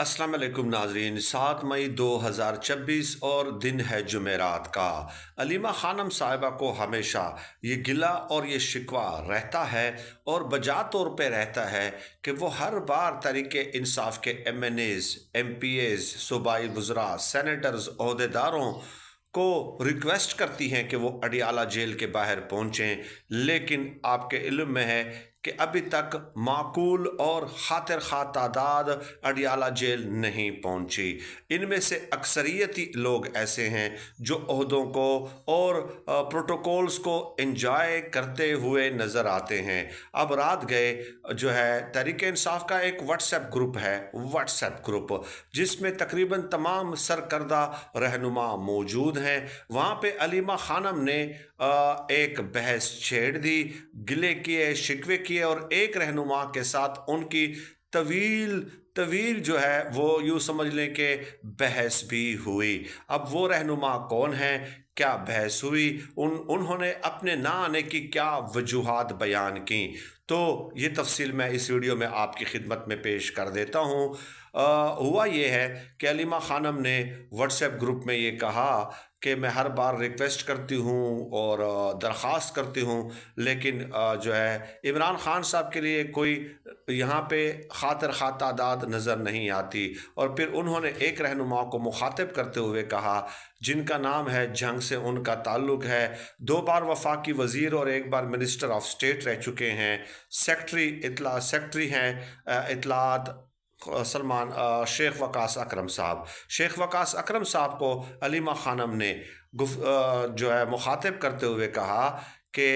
अस्सलाम वालेकुम नाजरीन। 7 मई 2026 और दिन है जुमेरात का। अलीमा खानम साहिबा को हमेशा ये गिला और ये शिकवा रहता है और बजा तौर पे रहता है कि वो हर बार तरीके इंसाफ के MNAs, MPAs, सूबाई वज़रा, सेनेटर्स, अहदेदारों को रिक्वेस्ट करती हैं कि वो अडियाला जेल के बाहर पहुँचें, लेकिन आपके इल्म में है कि अभी तक माकूल और खातिर खा तादाद अडियाला जेल नहीं पहुंची। इनमें से अक्सरियती लोग ऐसे हैं जो ओहदों को और प्रोटोकॉल्स को एंजॉय करते हुए नज़र आते हैं। अब रात गए जो है तहरीक इंसाफ का एक व्हाट्सएप ग्रुप है, व्हाट्सएप ग्रुप जिसमें तकरीबन तमाम सरकर्दा रहनुमा मौजूद हैं। वहाँ पे अलीमा खानम ने एक बहस छेड़ दी, गिले किए, शिकवे किए और एक रहनुमा के साथ उनकी तवील तवील जो है वो यूँ समझ लें कि बहस भी हुई। अब वो रहनुमा कौन है, क्या बहस हुई, उन्होंने अपने ना आने की क्या वजूहात बयान की, तो ये तफसील मैं इस वीडियो में आपकी खिदमत में पेश कर देता हूँ। हुआ ये है कि अलीमा खानम ने व्हाट्सएप ग्रुप में ये कहा कि मैं हर बार रिक्वेस्ट करती हूँ और दरख्वास्त करती हूँ, लेकिन जो है इमरान खान साहब के लिए कोई यहाँ पे खातिर खा तादाद नज़र नहीं आती। और फिर उन्होंने एक रहनुमा को मुखातिब करते हुए कहा जिनका नाम है जंग से उनका ताल्लुक़ है, 2 बार वफाकी वज़ीर और 1 बार मिनिस्टर ऑफ स्टेट रह चुके हैं, सेक्रेटरी हैं इतलात सलमान शेख वकास अकरम साहब। शेख वकास अकरम साहब को अलीमा खानम ने जो है मुखातिब करते हुए कहा कि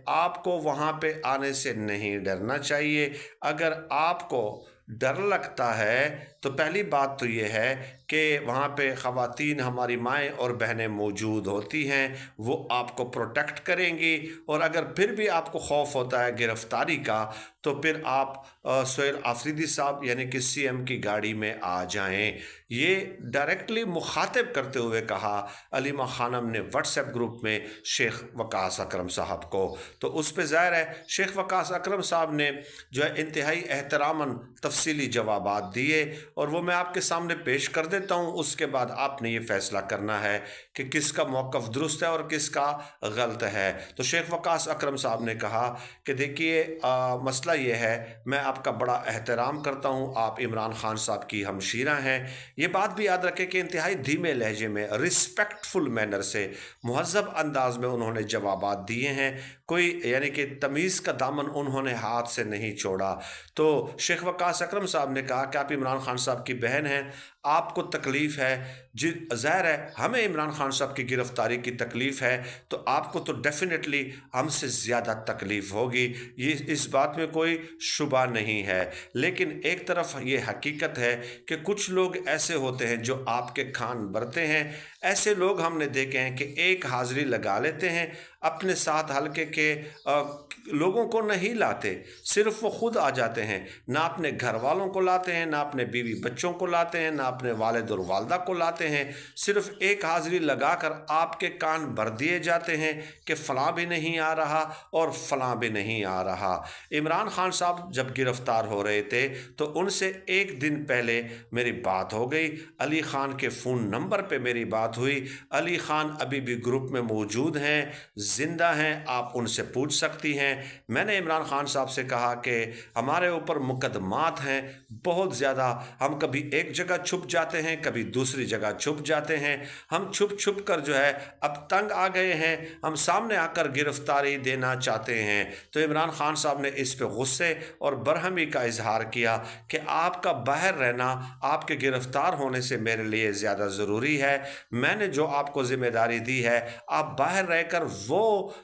आपको वहाँ पे आने से नहीं डरना चाहिए। अगर आपको डर लगता है तो पहली बात तो ये है कि वहाँ पे ख़वातीन हमारी माएँ और बहनें मौजूद होती हैं, वो आपको प्रोटेक्ट करेंगी। और अगर फिर भी आपको खौफ होता है गिरफ़्तारी का तो फिर आप सोहेल आफरीदी साहब यानी कि CM की गाड़ी में आ जाएं। ये डायरेक्टली मुखातिब करते हुए कहा अलीमा खानम ने व्हाट्सएप ग्रुप में शेख वकास अकरम साहब को। तो उस पर ज़ाहिर है शेख वकास अकरम साहब ने जो है इंतहाई एहतरामन तफसीली जवाबात दिए और वो मैं आपके सामने पेश कर देता हूँ। उसके बाद आपने ये फ़ैसला करना है कि किसका मौक़िफ़ दुरुस्त है और किसका गलत है। तो शेख वकास अकरम साहब ने कहा कि देखिए मसला ये है, मैं आपका बड़ा एहतराम करता हूँ, आप इमरान खान साहब की हमशीरा हैं। ये बात भी याद रखें कि इंतहाई धीमे लहजे में, रिस्पेक्टफुल मैनर से, मुहज़्ज़ब अंदाज में उन्होंने जवाबात दिए हैं। कोई यानी कि तमीज़ का दामन उन्होंने हाथ से नहीं छोड़ा। तो शेख वकास अकरम साहब ने कहा कि आप इमरान खान साहब की बहन हैं, आपको तकलीफ़ है, ज़ाहिर है हमें इमरान खान साहब की गिरफ़्तारी की तकलीफ़ है, तो आपको तो डेफिनेटली हमसे ज़्यादा तकलीफ़ होगी, ये इस बात में कोई शुबा नहीं है। लेकिन एक तरफ ये हकीकत है कि कुछ लोग ऐसे होते हैं जो आपके खान भरते हैं। ऐसे लोग हमने देखे हैं कि एक हाज़िरी लगा लेते हैं, अपने साथ हल्के के लोगों को नहीं लाते, सिर्फ वो खुद आ जाते हैं, ना अपने घर वालों को लाते हैं, ना अपने बीवी बच्चों को लाते हैं, ना अपने वालिद और वालदा को लाते हैं। सिर्फ एक हाज़िरी लगाकर आपके कान भर दिए जाते हैं कि फ़लाँ भी नहीं आ रहा और फ़लाँ भी नहीं आ रहा। इमरान खान साहब जब गिरफ़्तार हो रहे थे तो उनसे एक दिन पहले मेरी बात हो गई, अली ख़ान के फ़ोन नंबर पे मेरी बात हुई। अली ख़ान अभी भी ग्रुप में मौजूद हैं, ज़िंदा हैं, आप उनसे पूछ सकती हैं। मैंने इमरान खान साहब से कहा कि हमारे ऊपर मुकदमात हैं बहुत ज़्यादा, हम कभी एक जगह छुप जाते हैं, कभी दूसरी जगह छुप जाते हैं, हम छुप छुप कर जो है अब तंग आ गए हैं, हम सामने आकर गिरफ्तारी देना चाहते हैं। तो इमरान खान साहब ने इस पे गुस्से और बरहमी का इजहार किया कि आपका बाहर रहना आपके गिरफ्तार होने से मेरे लिए ज़्यादा ज़रूरी है। मैंने जो आपको ज़िम्मेदारी दी है आप बाहर रहकर वो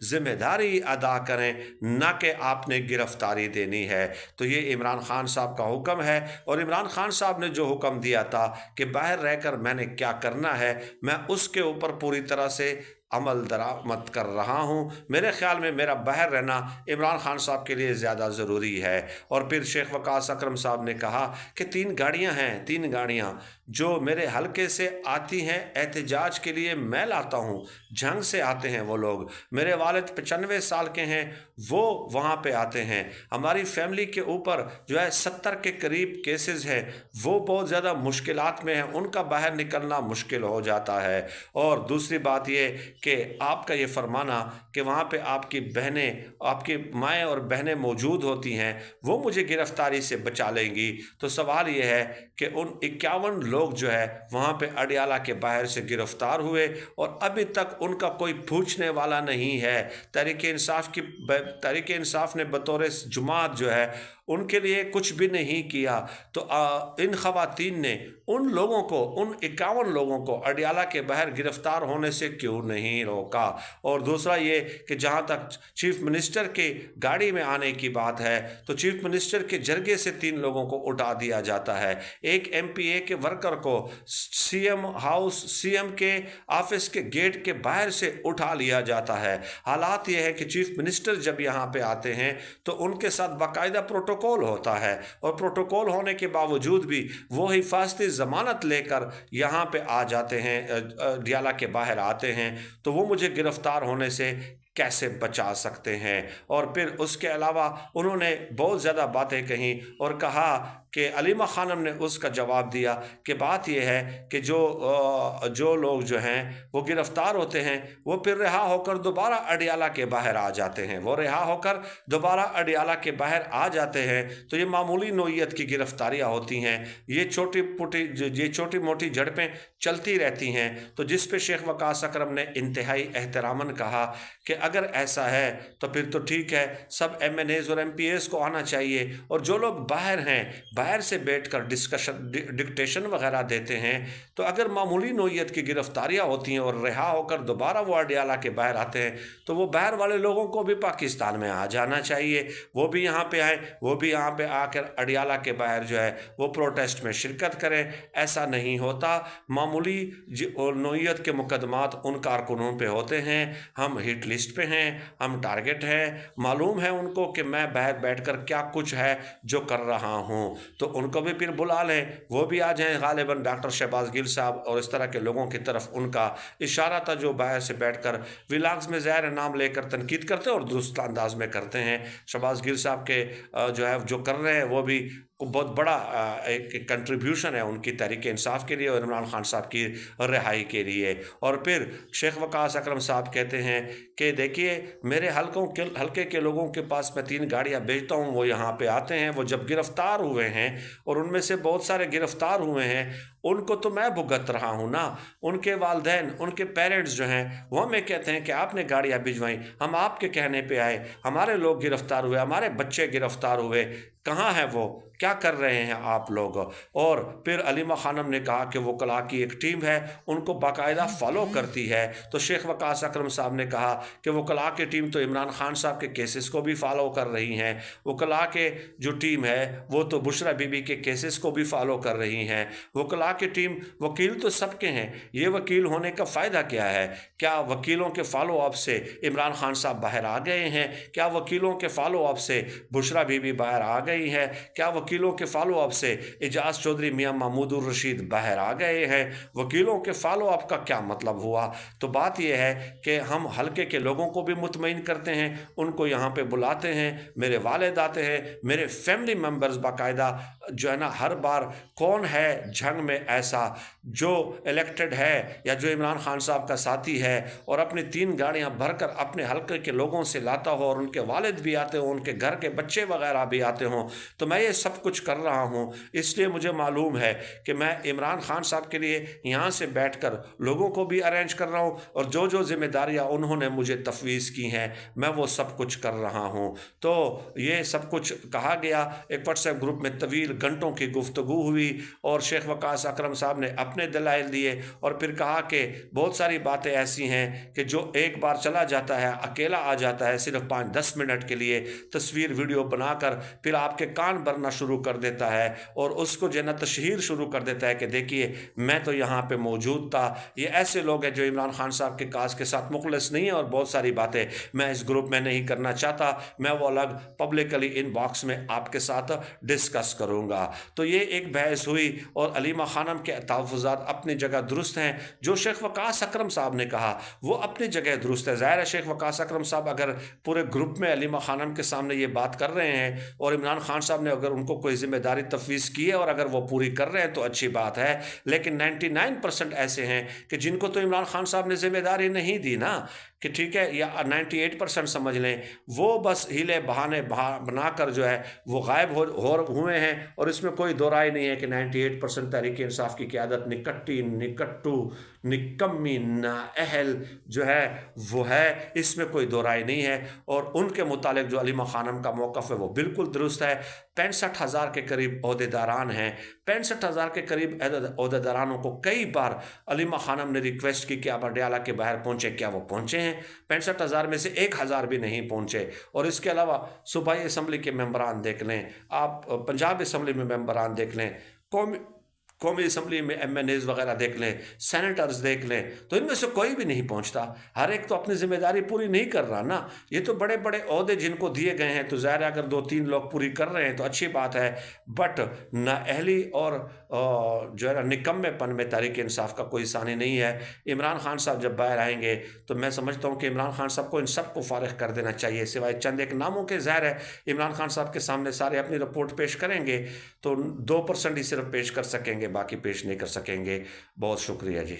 ज़िम्मेदारी अदा करें, ना कि आपने गिरफ्तारी देनी है। तो ये इमरान खान साहब का हुक्म है और इमरान खान साहब ने जो हुक्म दिया था कि बाहर रहकर मैंने क्या करना है, मैं उसके ऊपर पूरी तरह से अमल दरामद कर रहा हूँ। मेरे ख्याल में मेरा बाहर रहना इमरान खान साहब के लिए ज़्यादा ज़रूरी है। और फिर शेख वकास अकरम साहब ने कहा कि 3 गाड़ियाँ हैं, 3 गाड़ियाँ जो मेरे हलके से आती हैं एहतजाज के लिए, मैं लाता हूँ। जंग से आते हैं वो लोग, मेरे वालिद 95 साल के हैं, वो वहाँ पे आते हैं। हमारी फैमिली के ऊपर जो है 70 के करीब केसेस हैं, वो बहुत ज़्यादा मुश्किलात में हैं, उनका बाहर निकलना मुश्किल हो जाता है। और दूसरी बात ये कि आपका ये फरमाना कि वहाँ पे आपकी बहनें, आपकी माएँ और बहनें मौजूद होती हैं, वो मुझे गिरफ्तारी से बचा लेंगी। तो सवाल ये है कि उन 51 लोग जो है वहाँ पे अडियाला के बाहर से गिरफ्तार हुए और अभी तक उनका कोई पूछने वाला नहीं है। तहरीक इंसाफ ने बतौर जुमात जो है उनके लिए कुछ भी नहीं किया। तो इन ख़वातीन ने उन लोगों को, उन 51 लोगों को अडियाला के बाहर गिरफ्तार होने से क्यों नहीं रोका? और दूसरा ये कि जहाँ तक चीफ मिनिस्टर के गाड़ी में आने की बात है, तो चीफ मिनिस्टर के जरगे से 3 लोगों को उठा दिया जाता है। एक MPA के वर्कर को CM के ऑफिस के गेट के बाहर से उठा लिया जाता है। हालात ये है कि चीफ मिनिस्टर जब यहाँ पे आते हैं तो उनके साथ बाकायदा प्रोटोकॉल होता है, और प्रोटोकॉल होने के बावजूद भी वो हिफाजती ज़मानत लेकर यहाँ पे आ जाते हैं, अडियाला के बाहर आते हैं। तो वो मुझे गिरफ्तार होने से कैसे बचा सकते हैं? और फिर उसके अलावा उन्होंने बहुत ज़्यादा बातें कहीं और कहा कि अलीमा खानम ने उसका जवाब दिया कि बात यह है कि जो लोग जो हैं वो गिरफ्तार होते हैं, वो फिर रिहा होकर दोबारा अडियाला के बाहर आ जाते हैं। वो रिहा होकर दोबारा अडियाला के बाहर आ जाते हैं। तो ये मामूली नौइयत की गिरफ्तारियाँ होती हैं, ये छोटी मोटी झड़पें चलती रहती हैं। तो जिस पे शेख वकास अकरम ने इंतहाई एहतरामन कहा कि अगर ऐसा है तो फिर तो ठीक है, सब MNAs और MPAs को आना चाहिए, और जो लोग बाहर हैं, बाहर से बैठकर डिक्टेशन वगैरह देते हैं, तो अगर मामूली नौइयत की गिरफ्तारियां होती हैं और रिहा होकर दोबारा वो अडियाला के बाहर आते हैं, तो वो बाहर वाले लोगों को भी पाकिस्तान में आ जाना चाहिए, वो भी यहाँ पे आए, वो भी यहाँ पे आकर अडियाला के बाहर जो है वो प्रोटेस्ट में शिरकत करें। ऐसा नहीं होता। मामूली नौइयत के मुकदमात उन कारकुनों पे होते हैं, हम हिट लिस्ट पे हैं, हम टारगेट हैं, मालूम है उनको कि मैं बाहर बैठकर क्या कुछ है जो कर रहा हूँ, तो उनको भी फिर बुला लें, वो भी आ जाएं। गालिबन डॉक्टर शहबाज गिल साहब और इस तरह के लोगों की तरफ उनका इशारा था जो बाहर से बैठकर व्लॉग्स में ज़ाहिर नाम लेकर तनकीद करते हैं और दुरुस्त अंदाज में करते हैं। शहबाज गिल साहब के जो है जो कर रहे हैं वो भी बहुत बड़ा एक कंट्रीब्यूशन है उनकी तहरीक इंसाफ के लिए और इमरान खान साहब की रिहाई के लिए। और फिर शेख वकास अकरम साहब कहते हैं कि देखिए, मेरे हल्के के लोगों के पास मैं 3 गाड़ियाँ भेजता हूँ, वो यहाँ पे आते हैं, वो जब गिरफ्तार हुए हैं और उनमें से बहुत सारे गिरफ्तार हुए हैं, उनको तो मैं भुगत रहा हूँ ना। उनके वालदैन, उनके पेरेंट्स जो हैं वो हमें कहते हैं कि आपने गाड़ियाँ भिजवाई, हम आपके कहने पे आए, हमारे लोग गिरफ्तार हुए, हमारे बच्चे गिरफ्तार हुए, कहाँ है वो, क्या कर रहे हैं आप लोग? और फिर अलीमा खानम ने कहा कि वकला की एक टीम है, उनको बाकायदा फॉलो करती है। तो शेख वकास अकरम साहब ने कहा कि वकला की टीम तो इमरान खान साहब के केसेस को भी फॉलो कर रही हैं, वकला के जो टीम है वो तो बुशरा बीबी के केसेस को भी फॉलो कर रही हैं। वकला की टीम, वकील तो सबके हैं, ये वकील होने का फ़ायदा क्या है? क्या वकीलों के फॉलो अप से इमरान खान साहब बाहर आ गए हैं? क्या वकीलों के फॉलो अप से बुशरा बीबी बाहर आ गई है? क्या वकीलों के फॉलो अप से एजाज चौधरी मियां महमूदुर रशीद बाहर आ गए हैं? वकीलों के फॉलो अप का क्या मतलब हुआ? तो बात यह है कि हम हल्के के लोगों को भी मुतमईन करते हैं, उनको यहाँ पे बुलाते हैं, मेरे वालिद आते हैं, मेरे फैमिली मेम्बर्स बाकायदा जो है ना, हर बार कौन है जंग में ऐसा जो इलेक्टेड है या जो इमरान खान साहब का साथी है और अपनी 3 गाड़ियाँ भरकर अपने हल्के के लोगों से लाता हो और उनके वालिद भी आते हों, उनके घर के बच्चे वगैरह भी आते हों। तो मैं ये सब कुछ कर रहा हूँ, इसलिए मुझे मालूम है कि मैं इमरान खान साहब के लिए यहाँ से बैठकर लोगों को भी अरेंज कर रहा हूँ और जो जो जिम्मेदारियाँ उन्होंने मुझे तफवीज़ की हैं मैं वो सब कुछ कर रहा हूँ। तो ये सब कुछ कहा गया। एक व्हाट्सएप ग्रुप में तवील घंटों की गुफ्तगू हुई और शेख वकास अकरम साहब ने अपने दलाइल दिए और फिर कहा कि बहुत सारी बातें ऐसी हैं कि जो एक बार चला जाता है, अकेला आ जाता है, सिर्फ 5-10 मिनट के लिए तस्वीर वीडियो बनाकर फिर आप آپ کے کان بھرنا شروع کر دیتا ہے اور اس کو جو ہے نا تشہیر شروع کر دیتا ہے کہ دیکھیے میں تو یہاں پہ موجود تھا. یہ ایسے لوگ ہیں جو عمران خان صاحب کے کاز کے ساتھ مخلص نہیں ہیں اور بہت ساری باتیں میں اس گروپ میں نہیں کرنا چاہتا, میں وہ الگ پبلکلی ان باکس میں آپ کے ساتھ ڈسکس کروں گا. تو یہ ایک بحث ہوئی اور علیمہ خانم کے تحفظات اپنی جگہ درست ہیں. جو شیخ وقاص اکرم صاحب نے کہا وہ اپنی جگہ درست ہے. ظاہر ہے شیخ وقاص اکرم صاحب اگر پورے گروپ میں علیمہ خانم کے سامنے یہ بات کر رہے ہیں اور عمران خان صاحب نے اگر ان کو کوئی ذمہ داری تفویض کی ہے اور اگر وہ پوری کر رہے ہیں تو اچھی بات ہے, لیکن 99% ایسے ہیں کہ جن کو تو عمران خان صاحب نے ذمہ داری نہیں دی نا, کہ ٹھیک ہے, یا 98% سمجھ لیں, وہ بس ہیلے بہانے بنا کر جو ہے وہ غائب ہوئے ہیں. اور اس میں کوئی دو رائے نہیں ہے کہ 98% تحریک انصاف کی قیادت نکٹی نکٹو نکمی نااہل جو ہے وہ ہے, اس میں کوئی دو رائے نہیں ہے. اور ان کے متعلق جو علیمہ خانم کا موقف ہے وہ بالکل درست ہے. 65,000 کے قریب عہدیداران ہیں, 65,000 کے قریب عہدیدارانوں کو کئی بار علیمہ خانم نے ریکویسٹ کی کہ آپ اڈیالہ کے باہر پہنچے, کیا وہ پہنچے ہیں؟ 65,000 میں سے 1,000 بھی نہیں پہنچے. اور اس کے علاوہ صوبائی اسمبلی کے ممبران دیکھ لیں, آپ پنجاب اسمبلی میں ممبران دیکھ لیں, قومی اسمبلی میں ایم این ایز وغیرہ دیکھ لیں, سینیٹرز دیکھ لیں, تو ان میں سے کوئی بھی نہیں پہنچتا. ہر ایک تو اپنی ذمہ داری پوری نہیں کر رہا نا. یہ تو بڑے بڑے عہدے جن کو دیے گئے ہیں تو ظاہر ہے اگر 2-3 لوگ پوری کر رہے ہیں تو اچھی بات ہے, بٹ نااہلی اور جو ہے نا نکمے پن میں تحریک انصاف کا کوئی ثانی نہیں ہے. عمران خان صاحب جب باہر آئیں گے تو میں سمجھتا ہوں کہ عمران خان صاحب کو ان سب کو فارغ کر دینا چاہیے, سوائے چند ایک ناموں کے. ظاہر ہے عمران خان صاحب کے سامنے سارے اپنی رپورٹ پیش کریں گے تو 2% ہی صرف پیش کر سکیں گے, باقی پیش نہیں کر سکیں گے. بہت شکریہ جی.